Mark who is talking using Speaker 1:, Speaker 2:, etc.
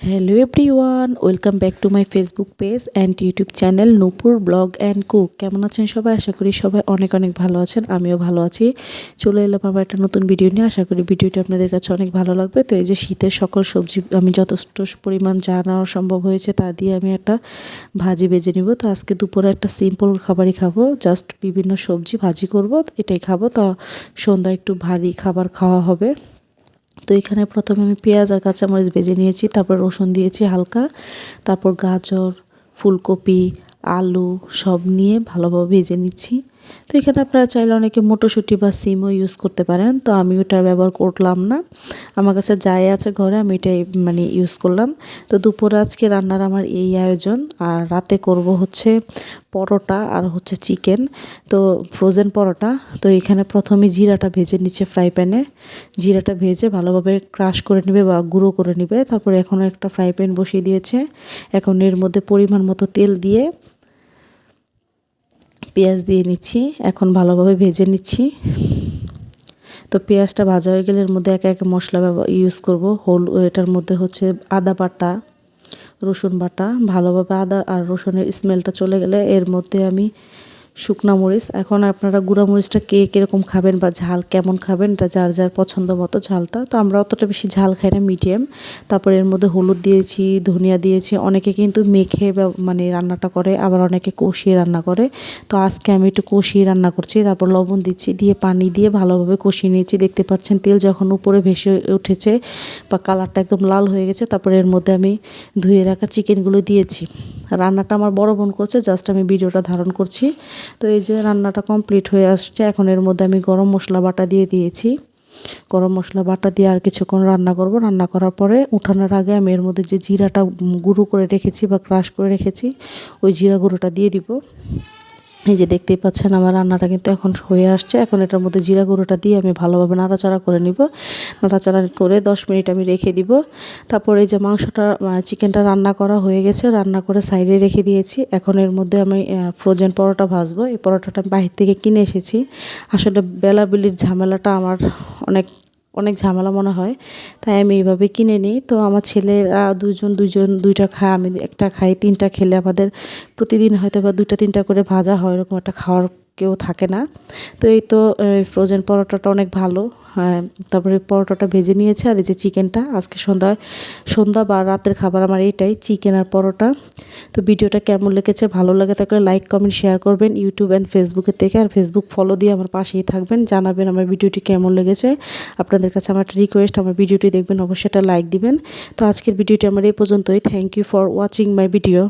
Speaker 1: Hello everyone, welcome back to my Facebook page and YouTube channel Nupur blog and cook. কেমন আছেন সবাই? আশা করি সবাই অনেক অনেক ভালো আছেন, আমিও ভালো আছি। চলে এলাম আবার একটা নতুন ভিডিও নিয়ে। আশা করি ভিডিওটি আপনাদের কাছে অনেক ভালো লাগবে। তো এই যে শীতের সকল সবজি আমি যথেষ্ট পরিমাণ যা নেওয়া সম্ভব হয়েছে তা দিয়ে আমি একটা ভাজি ভেজে নিব। তো আজকে দুপুরে একটা সিম্পল খাবারই খাবো, জাস্ট বিভিন্ন সবজি ভাজি করব, এটাই খাবো। তো সন্ধ্যা একটু ভারী খাবার খাওয়া হবে। তো এখানে প্রথমে আমি পেঁয়াজ আর কাঁচামরিচ ভেজে নিয়েছি, তারপর রসুন দিয়েছি হালকা, তারপর গাজর, ফুলকপি, আলু সব নিয়ে ভালোভাবে ভেজে নিচ্ছি। তো এখানে আপনারা চাইলে অনেকে মটরশুঁটি বা সিমও ইউজ করতে পারেন, তো আমি ওটা ব্যবহার করলাম না। আমার কাছে যাই আছে ঘরে আমি এটাই ইউজ করলাম। তো দুপুরে আজকে রান্নার আমার এই আয়োজন। আর রাতে করব হচ্ছে পরোটা আর হচ্ছে চিকেন, তো ফ্রোজেন পরোটা। তো এখানে প্রথমে জিরাটা ভেজে নিচ্ছে ফ্রাই প্যানে, জিরাটা ভেজে ভালোভাবে ক্রাশ করে নেবে বা গুঁড়ো করে নেবে। তারপরে এখন একটা ফ্রাই প্যান বসিয়ে দিয়েছে, এখন এর মধ্যে পরিমাণ মতো তেল দিয়ে পেঁয়াজ দিয়ে নিচ্ছি, এখন ভালোভাবে ভেজে নিচ্ছি। তো পেঁয়াজটা ভাজা হয়ে গেলে এর মধ্যে একে একে মশলা ইউজ করব। এটার মধ্যে হচ্ছে আদা বাটা, রসুন বাটা, ভালোভাবে আদা আর রসুনের স্মেলটা চলে গেলে এর মধ্যে আমি শুকনা মরিচ, এখন আপনারা গুঁড়া মরিচটা কে কীরকম খাবেন বা ঝাল কেমন খাবেন এটা যার যার পছন্দ মতো ঝালটা। তো আমরা অতটা বেশি ঝাল খাই না, মিডিয়াম। তারপরে এর মধ্যে হলুদ দিয়েছি, ধনিয়া দিয়েছি। অনেকে কিন্তু মেখে রান্নাটা করে, আবার অনেকে কষিয়ে রান্না করে। তো আজকে আমি একটু কষিয়ে রান্না করছি। তারপর লবণ দিচ্ছি, দিয়ে পানি দিয়ে ভালোভাবে কষিয়ে নিয়েছি। দেখতে পাচ্ছেন তেল যখন উপরে ভেসে উঠেছে বা কালারটা একদম লাল হয়ে গেছে, তারপরে এর মধ্যে আমি ধুয়ে রাখা চিকেনগুলো দিয়েছি। রান্নাটা আমার বড় বোন করছে, জাস্ট আমি ভিডিওটা ধারণ করছি। তো এই যে রান্নাটা কমপ্লিট হয়ে আসছে, এখন এর মধ্যে আমি গরম মশলা বাটা দিয়ে দিয়েছি। গরম মশলা বাটা দিয়ে আর কিছুক্ষণ রান্না করব। রান্না করার পরে উঠানোর আগে আমি এর মধ্যে যে জিরাটা গুঁড়ো করে রেখেছি বা ক্রাশ করে রেখেছি, ওই জিরা গুঁড়োটা দিয়ে দিব। এই যে দেখতেই পাচ্ছেন আমার রান্নাটা কিন্তু এখন হয়ে আসছে। এখন এটার মধ্যে জিরা গুঁড়োটা দিয়ে আমি ভালোভাবে নাড়াচাড়া করে নিব। নাড়াচাড়া করে 10 মিনিট আমি রেখে দিব। তারপর এই যে মাংসটা চিকেনটা রান্না করা হয়ে গেছে, রান্না করে সাইডে রেখে দিয়েছি। এখন এর মধ্যে আমি ফ্রোজেন পরোটা ভাজবো। এই পরোটাটা আমি বাহির থেকে কিনে এসেছি। আসলে বেলাবেলির ঝামেলাটা আমার অনেক অনেক ঝামেলা মনে হয়, তাই আমি এইভাবে কিনে নিই। তো আমার ছেলেরা দুজন দুইটা খায়, আমি একটা খাই। তিনটা খেলে আমাদের প্রতিদিন হয়তো বা 2টা 3টা করে ভাজা হয়, এরকম একটা খাওয়ার কেউ থাকে না। তো এই তো ফ্রোজেন পরোটাটা অনেক ভালো। হ্যাঁ, তারপরে পরোটাটা ভেজে নিয়েছে। আর এই যে চিকেনটা আজকে সন্ধ্যা বা রাতের খাবার আমার এইটাই, চিকেন আর পরোটা। তো ভিডিওটা কেমন লেগেছে, ভালো লাগে থাকলে লাইক কমেন্ট শেয়ার করবেন ইউটিউব অ্যান্ড ফেসবুকের থেকে। আর ফেসবুক ফলো দিয়ে আমার পাশেই থাকবেন, জানাবেন আমার ভিডিওটি কেমন লেগেছে। আপনাদের কাছে আমার একটা রিকোয়েস্ট, আমার ভিডিওটি দেখবেন অবশ্যই একটা লাইক দিবেন। তো আজকের ভিডিওটি আমার এই পর্যন্তই। Thank you for watching my video.